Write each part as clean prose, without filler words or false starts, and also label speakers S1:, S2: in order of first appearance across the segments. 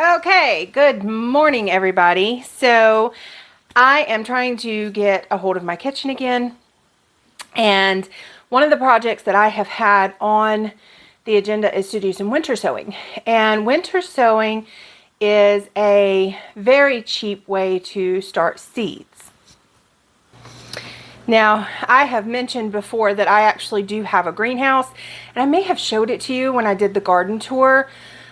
S1: Okay, good morning, everybody. So I am trying to get a hold of my kitchen again. And one of the projects that I have had on the agenda is to do some winter sowing. And winter sowing is a very cheap way to start seeds. Now, I have mentioned before that I actually do have a greenhouse, and I may have showed it to you when I did the garden tour.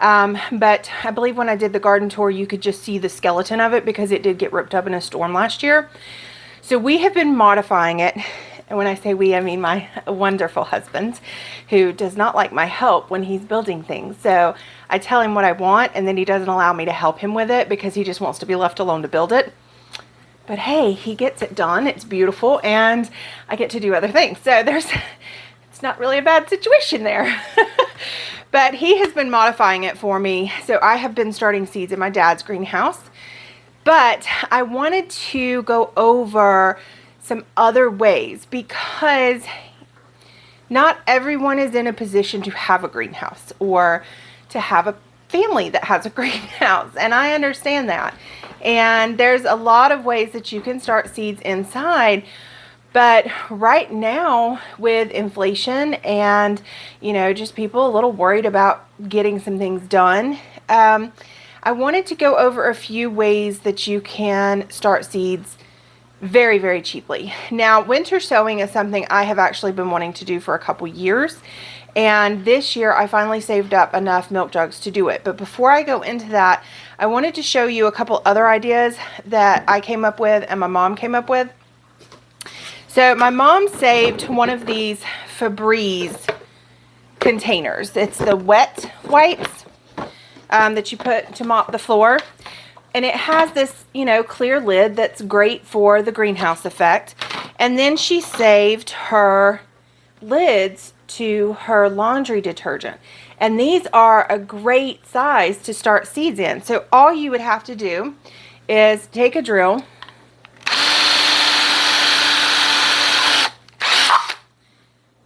S1: But I believe when I did the garden tour, you could just see the skeleton of it because it did get ripped up in a storm last year. So we have been modifying it. And when I say we, I mean my wonderful husband, who does not like my help when he's building things. So I tell him what I want, and then he doesn't allow me to help him with it because he just wants to be left alone to build it. But hey, he gets it done. It's beautiful, and I get to do other things. So it's not really a bad situation there. But he has been modifying it for me. So I have been starting seeds in my dad's greenhouse. But I wanted to go over some other ways because not everyone is in a position to have a greenhouse or to have a family that has a greenhouse. And I understand that. And there's a lot of ways that you can start seeds inside. But right now, with inflation and, just people a little worried about getting some things done, I wanted to go over a few ways that you can start seeds very, very cheaply. Now, winter sowing is something I have actually been wanting to do for a couple years. And this year, I finally saved up enough milk jugs to do it. But before I go into that, I wanted to show you a couple other ideas that I came up with and my mom came up with. So my mom saved one of these Febreze containers. It's the wet wipes that you put to mop the floor. And it has this, clear lid that's great for the greenhouse effect. And then she saved her lids to her laundry detergent. And these are a great size to start seeds in. So all you would have to do is take a drill,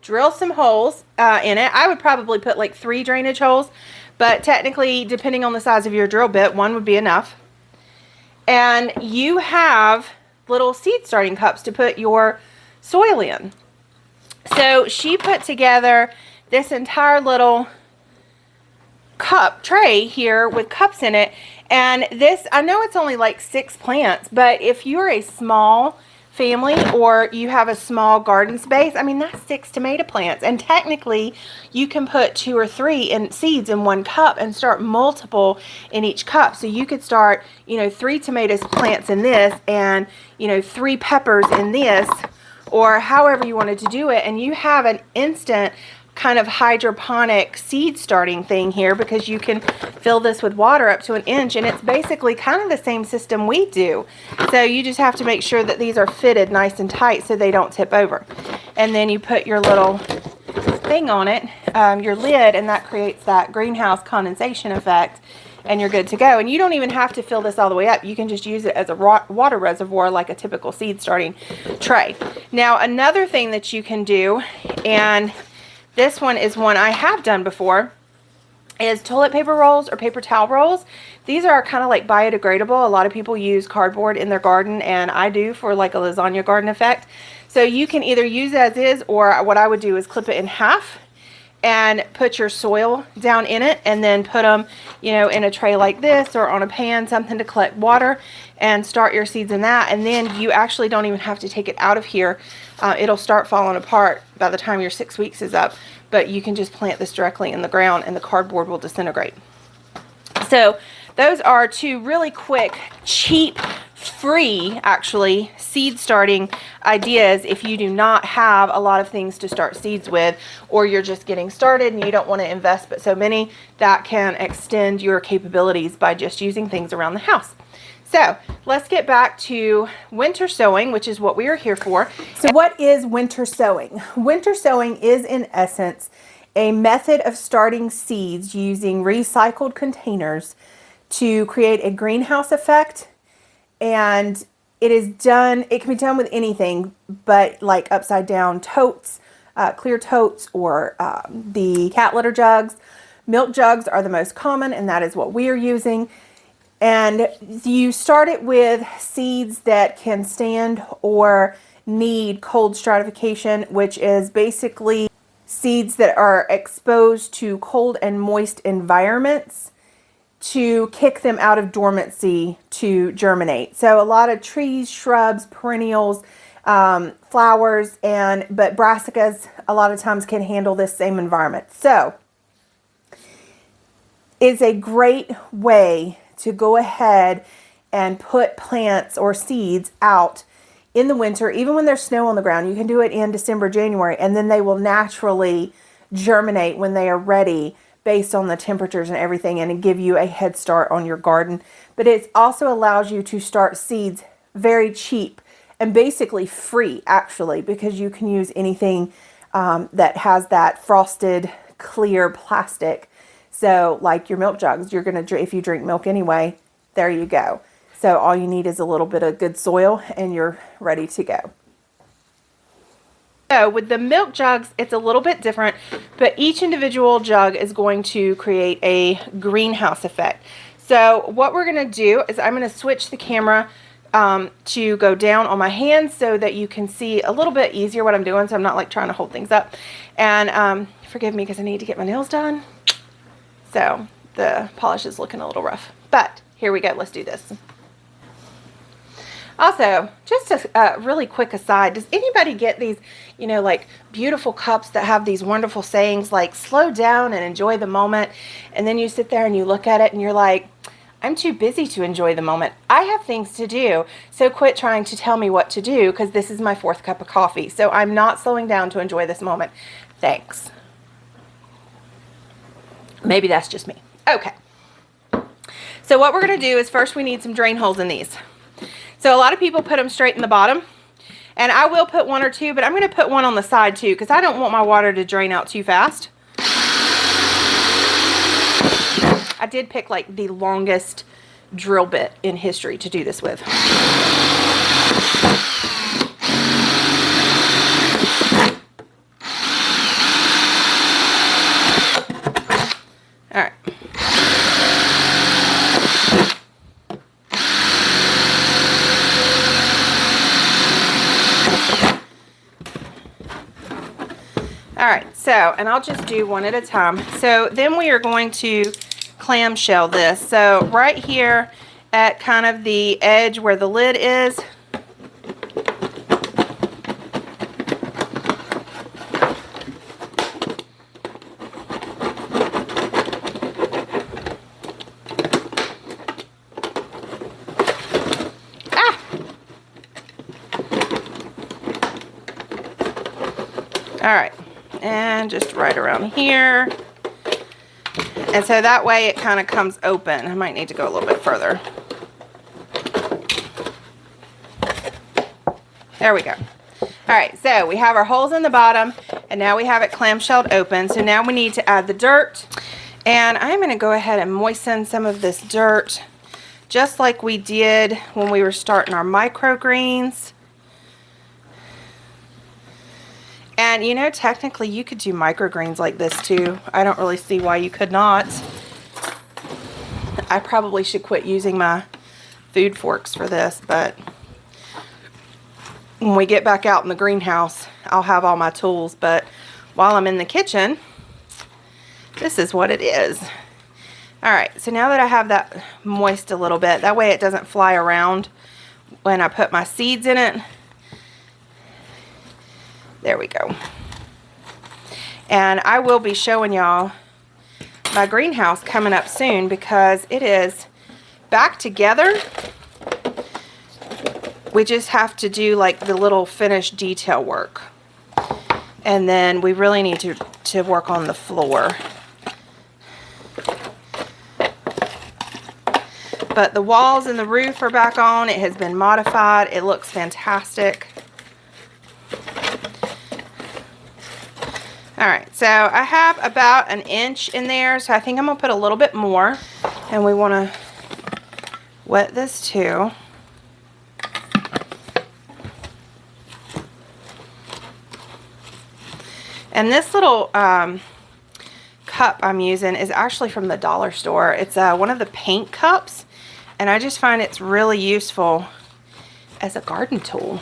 S1: drill some holes in it. I would probably put like 3 drainage holes, but technically, depending on the size of your drill bit, 1 would be enough. And you have little seed starting cups to put your soil in. So she put together this entire little cup tray here with cups in it. And this, I know it's only like 6 plants, but if you're a small family or you have a small garden space, that's 6 tomato plants. And technically, you can put 2 or 3 seeds in 1 cup and start multiple in each cup. So you could start, 3 tomato plants in this and, 3 peppers in this, or however you wanted to do it. And you have an instant kind of hydroponic seed starting thing here because you can fill this with water up to 1 inch, and it's basically kind of the same system we do. So you just have to make sure that these are fitted nice and tight so they don't tip over. And then you put your little thing on it, your lid, and that creates that greenhouse condensation effect, and you're good to go. And you don't even have to fill this all the way up. You can just use it as a water reservoir like a typical seed starting tray. Now, another thing that you can do, and this one is one I have done before, is toilet paper rolls or paper towel rolls. These are kind of like biodegradable. A lot of people use cardboard in their garden, and I do for like a lasagna garden effect. So you can either use as is, or what I would do is clip it in half and put your soil down in it, and then put them, in a tray like this or on a pan, something to collect water, and start your seeds in that. And then you actually don't even have to take it out of here. It'll start falling apart by the time your 6 weeks is up, but you can just plant this directly in the ground and the cardboard will disintegrate. So those are 2 really quick, cheap, free, actually, seed starting ideas if you do not have a lot of things to start seeds with, or you're just getting started and you don't want to invest but so many, that can extend your capabilities by just using things around the house. So let's get back to winter sowing, which is what we are here for. So what is winter sowing? Winter sowing is, in essence, a method of starting seeds using recycled containers to create a greenhouse effect. And it can be done with anything, but like upside down totes, clear totes, or the cat litter jugs. Milk jugs are the most common, and that is what we are using. And you start it with seeds that can stand or need cold stratification, which is basically seeds that are exposed to cold and moist environments to kick them out of dormancy to germinate. So a lot of trees, shrubs, perennials, flowers, but brassicas a lot of times can handle this same environment. So it's a great way to go ahead and put plants or seeds out in the winter, even when there's snow on the ground. You can do it in December, January, and then they will naturally germinate when they are ready based on the temperatures and everything, and give you a head start on your garden. But it also allows you to start seeds very cheap and basically free, actually, because you can use anything that has that frosted clear plastic. So like your milk jugs, you're going to, if you drink milk anyway, there you go. So all you need is a little bit of good soil and you're ready to go. So with the milk jugs, it's a little bit different, but each individual jug is going to create a greenhouse effect. So what we're going to do is I'm going to switch the camera to go down on my hands so that you can see a little bit easier what I'm doing, so I'm not like trying to hold things up. And forgive me because I need to get my nails done. So the polish is looking a little rough, but here we go. Let's do this. Also, just a really quick aside, does anybody get these, you know, like beautiful cups that have these wonderful sayings like slow down and enjoy the moment? And then you sit there and you look at it and you're like, I'm too busy to enjoy the moment. I have things to do. So quit trying to tell me what to do, because this is my 4th cup of coffee. So I'm not slowing down to enjoy this moment. Thanks. Maybe that's just me. Okay. So what we're going to do is first we need some drain holes in these. So a lot of people put them straight in the bottom, and I will put 1 or 2, but I'm going to put 1 on the side too, because I don't want my water to drain out too fast. I did pick like the longest drill bit in history to do this with. All right. All right, so, and I'll just do one at a time. So then we are going to clamshell this. So right here at kind of the edge where the lid is, all right, and just right around here. And so that way it kind of comes open. I might need to go a little bit further. There we go. All right, so we have our holes in the bottom, and now we have it clamshelled open. So now we need to add the dirt. And I'm going to go ahead and moisten some of this dirt, just like we did when we were starting our microgreens. And you know, technically you could do microgreens like this too. I don't really see why you could not. I probably should quit using my food forks for this, but when we get back out in the greenhouse, I'll have all my tools. But while I'm in the kitchen, this is what it is. All right, so now that I have that moist a little bit, that way it doesn't fly around when I put my seeds in it. There we go. And I will be showing y'all my greenhouse coming up soon, because it is back together. We just have to do like the little finished detail work. And then we really need to work on the floor. But the walls and the roof are back on. It has been modified. It looks fantastic. Alright, so I have about 1 inch in there, so I think I'm going to put a little bit more. And we want to wet this too. And this little cup cup I'm using is actually from the dollar store. It's one of the paint cups, and I just find it's really useful as a garden tool.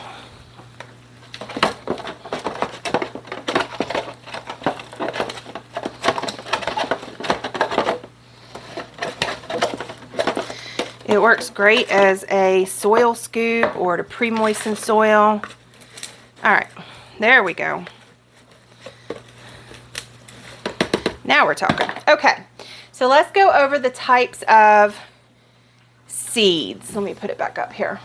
S1: It works great as a soil scoop or to pre-moisten soil. All right, there we go. Now we're talking. Okay, so let's go over the types of seeds. Let me put it back up here.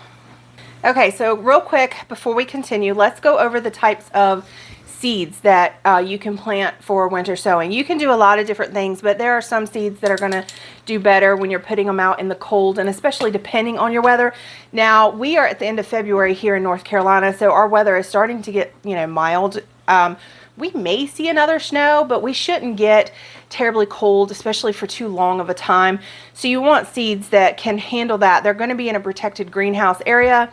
S1: Okay, so real quick before we continue, let's go over the types of seeds that you can plant for winter sowing. You can do a lot of different things, but there are some seeds that are going to do better when you're putting them out in the cold, and especially depending on your weather. Now, we are at the end of February here in North Carolina, so our weather is starting to get, mild. We may see another snow, but we shouldn't get terribly cold, especially for too long of a time. So you want seeds that can handle that. They're going to be in a protected greenhouse area.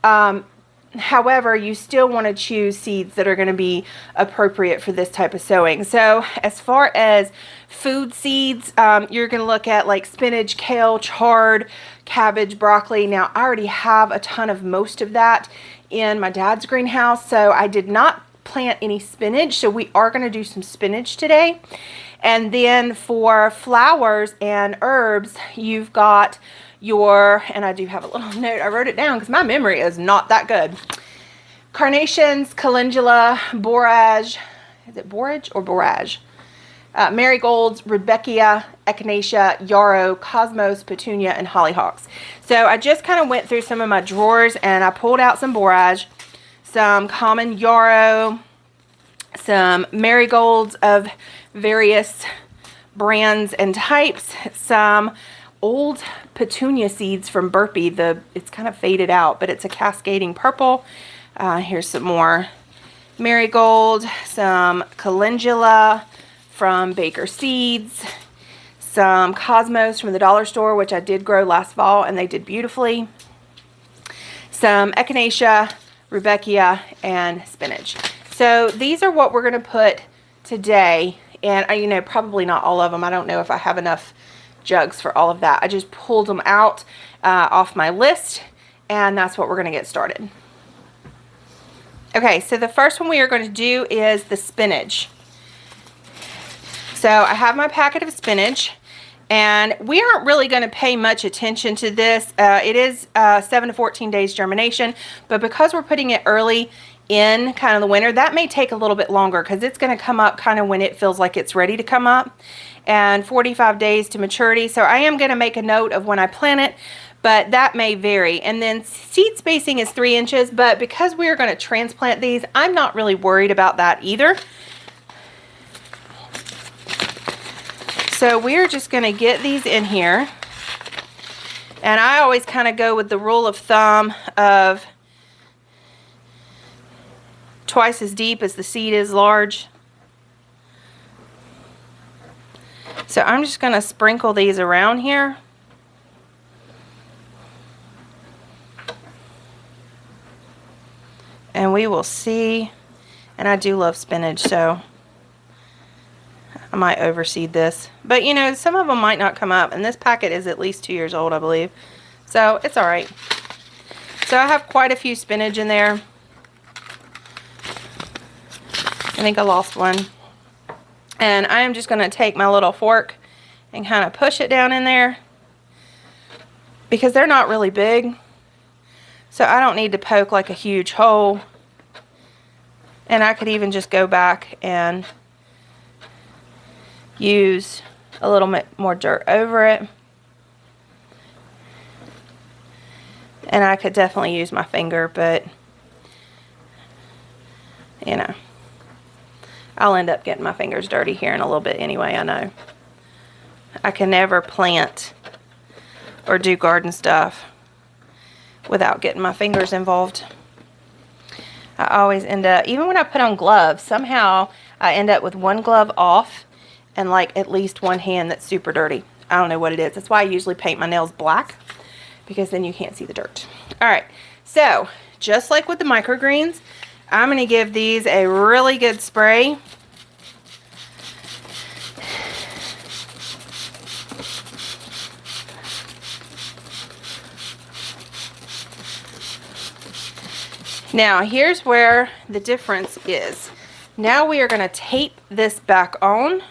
S1: However, you still want to choose seeds that are going to be appropriate for this type of sowing. So as far as food seeds, you're going to look at like spinach, kale, chard, cabbage, broccoli. Now, I already have a ton of most of that in my dad's greenhouse, so I did not plant any spinach. So we are going to do some spinach today. And then for flowers and herbs, you've got and I do have a little note, I wrote it down because my memory is not that good. Carnations, calendula, borage, is it borage or borage? Marigolds, rudbeckia, echinacea, yarrow, cosmos, petunia, and hollyhocks. So I just kind of went through some of my drawers and I pulled out some borage, some common yarrow, some marigolds of various brands and types, some old petunia seeds from Burpee. It's kind of faded out, but it's a cascading purple. Here's some more marigold, some calendula from Baker Seeds, some cosmos from the dollar store, which I did grow last fall and they did beautifully, some echinacea, rudbeckia, and spinach. So these are what we're going to put today, and probably not all of them. I don't know if I have enough jugs for all of that. I just pulled them out off my list, and that's what we're going to get started. Okay, so the first one we are going to do is the spinach. So I have my packet of spinach, and we aren't really going to pay much attention to this. It is 7 to 14 days germination, but because we're putting it early in kind of the winter, that may take a little bit longer because it's going to come up kind of when it feels like it's ready to come up, and 45 days to maturity. So I am going to make a note of when I plant it, but that may vary. And then seed spacing is 3 inches, but because we are going to transplant these, I'm not really worried about that either. So we're just going to get these in here, and I always kind of go with the rule of thumb of twice as deep as the seed is large. So I'm just going to sprinkle these around here. And we will see. And I do love spinach, so I might overseed this. But some of them might not come up. And this packet is at least 2 years old, I believe. So it's all right. So I have quite a few spinach in there. I think I lost one. And I am just going to take my little fork and kind of push it down in there, because they're not really big. So I don't need to poke like a huge hole. And I could even just go back and use a little bit more dirt over it. And I could definitely use my finger, but I'll end up getting my fingers dirty here in a little bit anyway, I know. I can never plant or do garden stuff without getting my fingers involved. I always end up, even when I put on gloves, somehow I end up with one glove off and like at least one hand that's super dirty. I don't know what it is. That's why I usually paint my nails black, because then you can't see the dirt. All right, so just like with the microgreens, I'm going to give these a really good spray. Now here's where the difference is. Now we are going to tape this back on.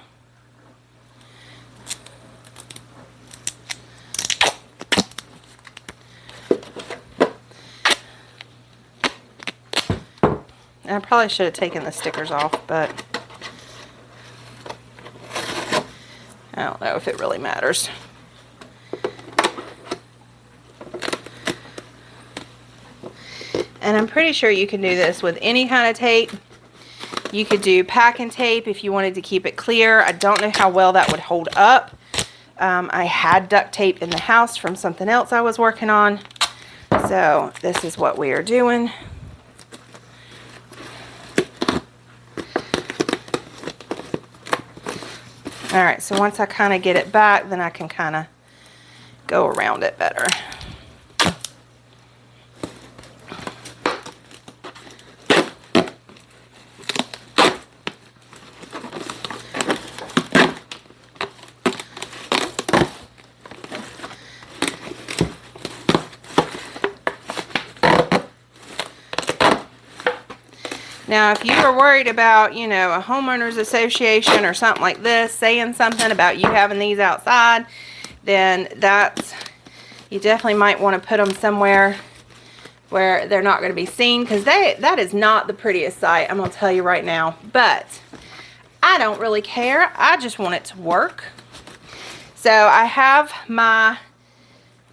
S1: I probably should have taken the stickers off, but I don't know if it really matters. And I'm pretty sure you can do this with any kind of tape. You could do packing tape if you wanted to keep it clear. I don't know how well that would hold up. I had duct tape in the house from something else I was working on. So this is what we are doing. Alright, so once I kind of get it back, then I can kind of go around it better. Now, if you were worried about, you know, a homeowners association or something like this saying something about you having these outside, then you definitely might want to put them somewhere where they're not going to be seen, because that is not the prettiest sight, I'm going to tell you right now. But I don't really care. I just want it to work. So I have my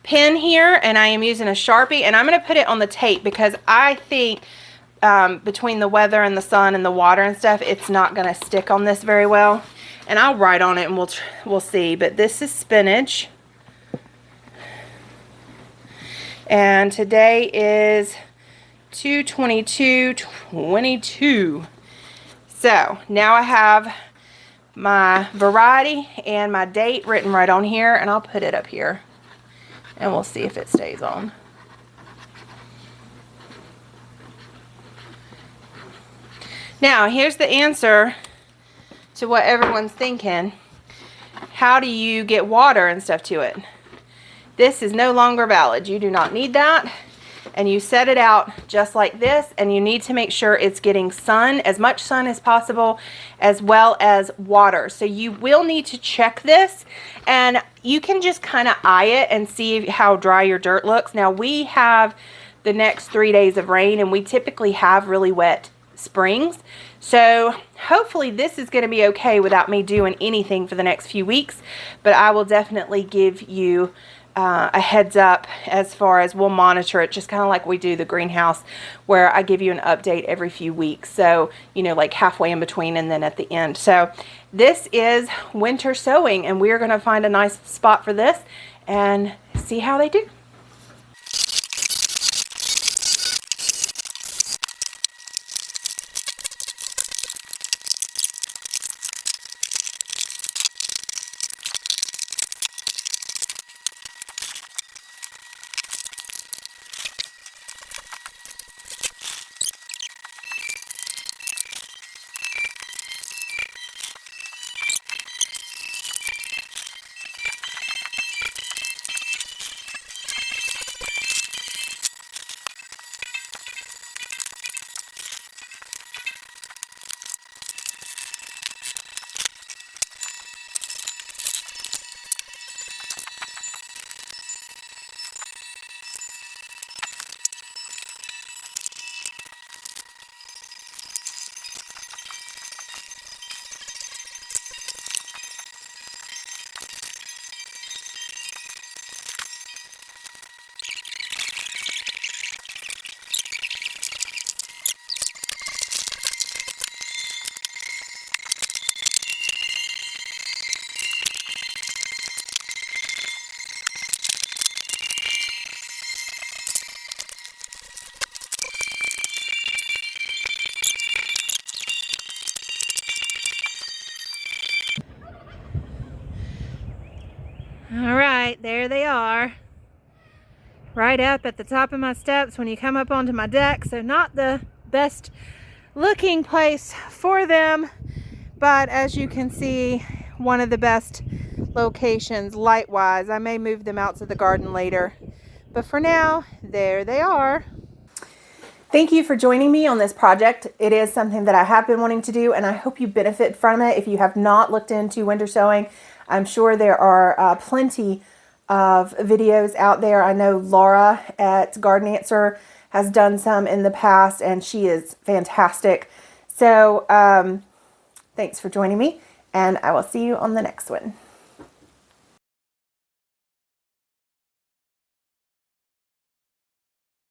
S1: pen here, and I am using a Sharpie, and I'm going to put it on the tape because I think between the weather and the sun and the water and stuff, it's not going to stick on this very well. And I'll write on it and we'll see. But this is spinach. And today is 2/22/22. So now I have my variety and my date written right on here, and I'll put it up here and we'll see if it stays on. Now, here's the answer to what everyone's thinking. How do you get water and stuff to it? This is no longer valid. You do not need that. And you set it out just like this, and you need to make sure it's getting sun, as much sun as possible, as well as water. So you will need to check this, and you can just kind of eye it and see how dry your dirt looks. Now, we have the next 3 days of rain, and we typically have really wet springs, so hopefully this is going to be okay without me doing anything for the next few weeks. But I will definitely give you a heads up, as far as we'll monitor it, just kind of like we do the greenhouse, where I give you an update every few weeks. So, you know, like halfway in between and then at the end. So this is winter sowing, and we're going to find a nice spot for this and see how they do. All right, there they are, right up at the top of my steps when you come up onto my deck. So not the best looking place for them, but as you can see, one of the best locations light wise. I may move them out to the garden later, but for now, there they are. Thank you for joining me on this project. It is something that I have been wanting to do, and I hope you benefit from it. If you have not looked into winter sowing, I'm sure there are plenty of videos out there. I know Laura at Garden Answer has done some in the past, and she is fantastic. So thanks for joining me, and I will see you on the next one.